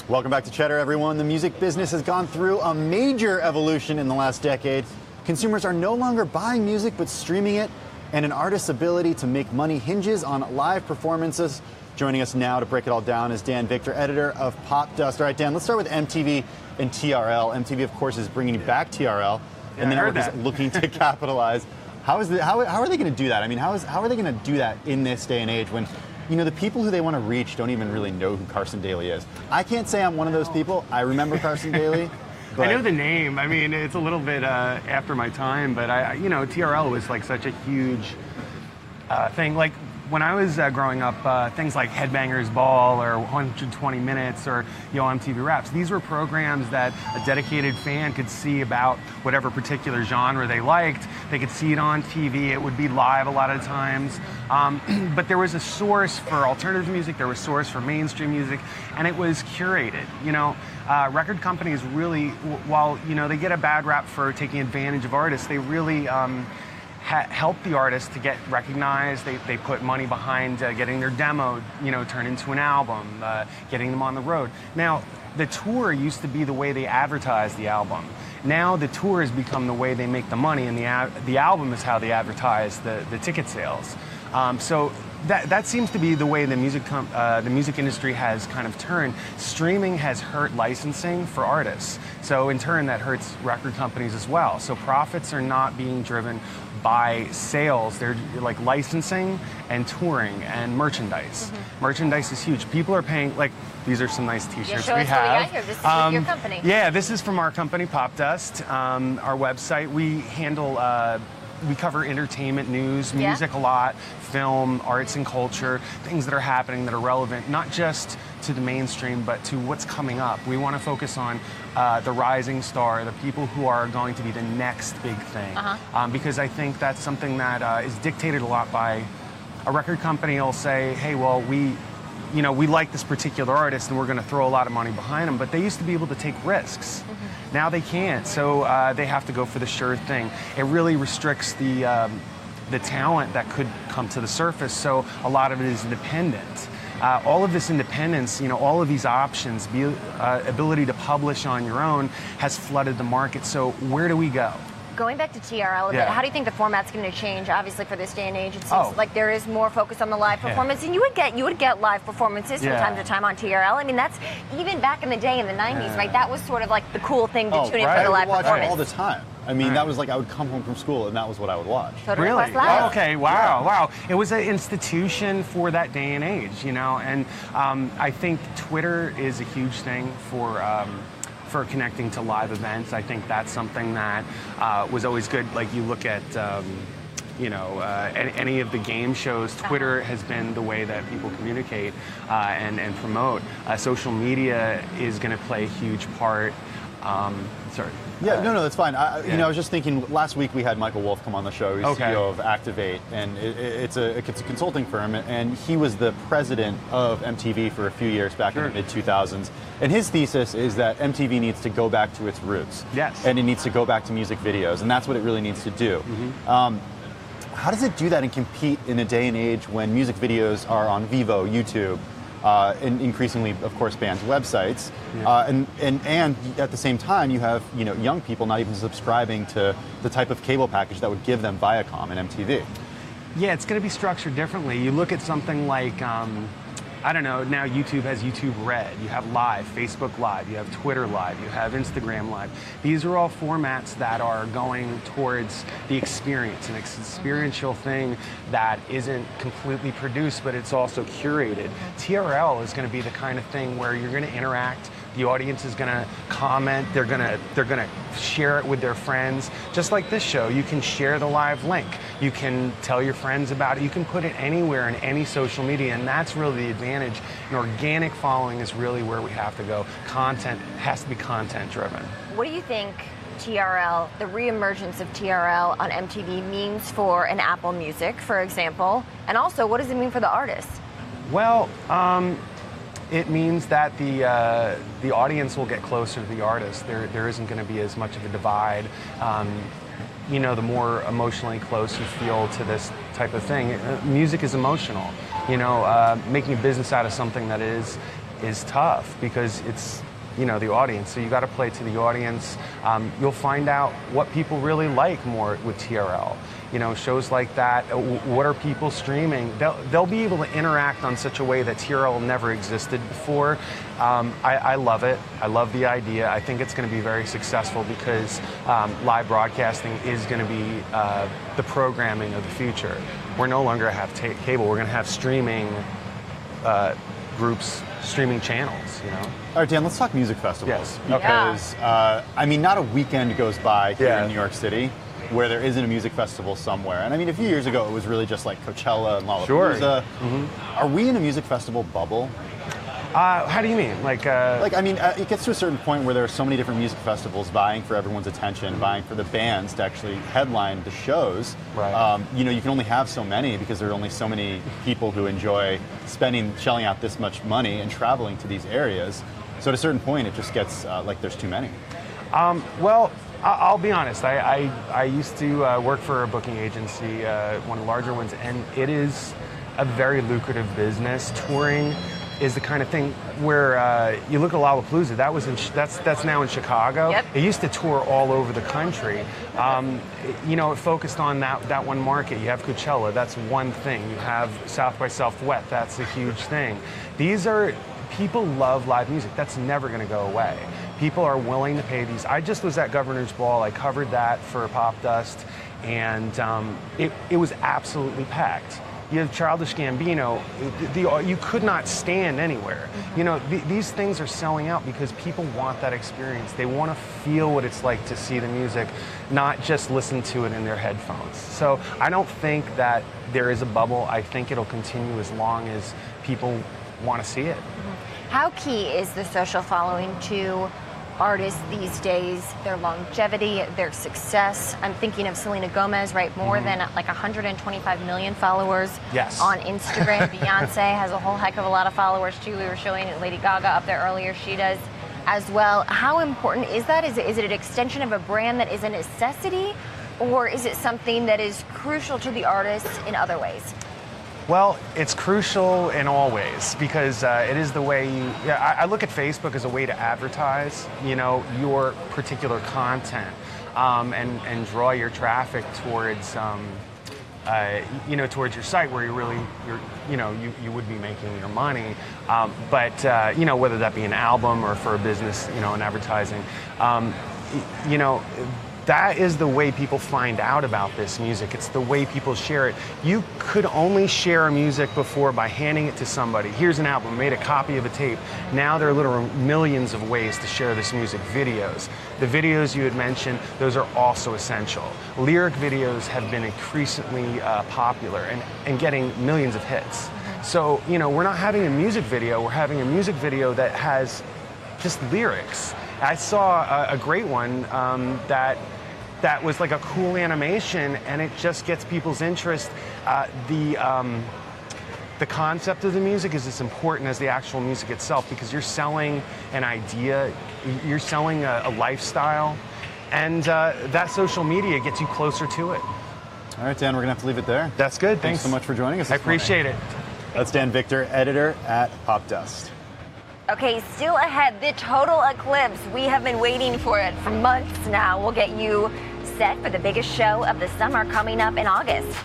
Welcome back to Cheddar, everyone. The music business has gone through a major evolution in the last decade. Consumers are no longer buying music, but streaming it, and an artist's ability to make money hinges on live performances. Joining us now to break it all down is Dan Victor, editor of Popdust. All right, Dan, let's start with MTV and TRL. MTV, of course, is bringing back TRL, and the network is looking to capitalize. How are they going to do that? I mean, how are they going to do that in this day and age when, you know, the people who they want to reach don't even really know who Carson Daly is? I can't say I'm one of those people. I remember Carson Daly. I know the name. I mean, it's a little bit after my time, but you know, TRL was like such a huge thing. Like when I was growing up, things like Headbangers Ball or 120 Minutes or MTV Raps, these were programs that a dedicated fan could see about whatever particular genre they liked. They could see it on TV. It would be live a lot of times. But there was a source for alternative music. There was a source for mainstream music, and it was curated. You know, record companies really, while they get a bad rap for taking advantage of artists, they really help the artists to get recognized. They put money behind getting their demo, turned into an album, getting them on the road. Now, the tour used to be the way they advertised the album. Now the tour has become the way they make the money, and the album is how they advertise the ticket sales. So that seems to be the way the music industry has kind of turned. Streaming has hurt licensing for artists. So in turn, that hurts record companies as well. So profits are not being driven by sales. They're like licensing and touring and merchandise. Mm-hmm. Merchandise is huge. People are paying, like, these are some nice t-shirts we have. This is with your company. Yeah, this is from our company, Popdust. Our website. We handle we cover entertainment news, music a lot, film, arts and culture, things that are happening that are relevant, not just to the mainstream, but to what's coming up. We want to focus on the rising star, the people who are going to be the next big thing. Because I think that's something that is dictated a lot by a record company. Will say, hey, well, we like this particular artist and we're going to throw a lot of money behind them, but they used to be able to take risks. Now they can't, so they have to go for the sure thing. It really restricts the talent that could come to the surface, so a lot of it is independent. All of this independence, all of these options, ability to publish on your own has flooded the market, so where do we go? Going back to TRL a bit, how do you think the format's going to change? Obviously, for this day and age, it seems like there is more focus on the live performance, and you would get live performances from time to time on TRL. I mean, that's even back in the day in the '90s, right? That was sort of like the cool thing to tune in for the live performance. I would watch it all the time. I mean, that was like I would come home from school and that was what I would watch. Really? Oh, okay. Wow. Wow. It was an institution for that day and age, and I think Twitter is a huge thing for connecting to live events. I think that's something that was always good. Like you look at, any of the game shows, Twitter has been the way that people communicate and promote. Social media is going to play a huge part. Sorry. Yeah, no, that's fine. I was just thinking, last week we had Michael Wolff come on the show. He's CEO of Activate, and it's a consulting firm, and he was the president of MTV for a few years back in the mid-2000s. And his thesis is that MTV needs to go back to its roots. Yes. And it needs to go back to music videos, and that's what it really needs to do. How does it do that and compete in a day and age when music videos are on Vivo, YouTube, and increasingly, of course, bands' websites, and at the same time, you have young people not even subscribing to the type of cable package that would give them Viacom and MTV. Yeah, it's going to be structured differently. You look at something like, I don't know, now YouTube has YouTube Red, you have Live, Facebook Live, you have Twitter Live, you have Instagram Live. These are all formats that are going towards the experience, an experiential thing that isn't completely produced, but it's also curated. TRL is going to be the kind of thing where you're going to interact. The audience is going to comment. They're going to share it with their friends. Just like this show, you can share the live link. You can tell your friends about it. You can put it anywhere in any social media, and that's really the advantage. An organic following is really where we have to go. Content has to be content driven. What do you think TRL, the reemergence of TRL on MTV means for an Apple Music, for example? And also, what does it mean for the artists? Well, it means that the audience will get closer to the artist. There isn't going to be as much of a divide. the more emotionally close you feel to this type of thing. Music is emotional. Making a business out of something that is tough because it's the audience. So you got to play to the audience. You'll find out what people really like more with TRL. Shows like that. What are people streaming? They'll be able to interact on such a way that TRL never existed before. I love it. I love the idea. I think it's going to be very successful because live broadcasting is going to be the programming of the future. We're no longer have cable. We're going to have streaming groups, streaming channels. All right, Dan, let's talk music festivals. Yes. Because, not a weekend goes by here in New York City where there isn't a music festival somewhere. And a few years ago, it was really just like Coachella and Lollapalooza. Sure. Are we in a music festival bubble? How do you mean? It gets to a certain point where there are so many different music festivals vying for everyone's attention, vying for the bands to actually headline the shows. Right. You can only have so many because there are only so many people who enjoy shelling out this much money and traveling to these areas. So at a certain point, it just gets like there's too many. I'll be honest. I used to work for a booking agency, one of the larger ones, and it is a very lucrative business. Touring is the kind of thing where you look at Lollapalooza. That's now in Chicago. Yep. It used to tour all over the country. It focused on that one market. You have Coachella. That's one thing. You have South by Southwest. That's a huge thing. People love live music. That's never going to go away. People are willing to pay these. I just was at Governor's Ball. I covered that for Popdust, and it was absolutely packed. You have Childish Gambino. You could not stand anywhere. These things are selling out because people want that experience. They want to feel what it's like to see the music, not just listen to it in their headphones. So I don't think that there is a bubble. I think it'll continue as long as people want to see it. How key is the social following to artists these days, their longevity, their success? I'm thinking of Selena Gomez, right? More than 125 million followers on Instagram. Beyonce has a whole heck of a lot of followers too. We were showing Lady Gaga up there earlier. She does as well. How important is that? Is it an extension of a brand that is a necessity, or is it something that is crucial to the artists in other ways? Well, it's crucial in all ways because it is the way I look at Facebook as a way to advertise, your particular content and draw your traffic towards, towards your site where you would be making your money. But whether that be an album or for a business, in advertising, that is the way people find out about this music. It's the way people share it. You could only share music before by handing it to somebody. Here's an album, made a copy of a tape. Now there are literally millions of ways to share this music. Videos. The videos you had mentioned, those are also essential. Lyric videos have been increasingly popular and getting millions of hits. So, we're not having a music video, we're having a music video that has just lyrics. I saw a great one that was like a cool animation, and it just gets people's interest. The concept of the music is as important as the actual music itself because you're selling an idea, you're selling a lifestyle, and that social media gets you closer to it. All right, Dan, we're going to have to leave it there. That's good. Thanks so much for joining us. I appreciate it. That's Dan Victor, editor at Popdust. Okay, still ahead, the total eclipse. We have been waiting for it for months now. We'll get you set for the biggest show of the summer coming up in August.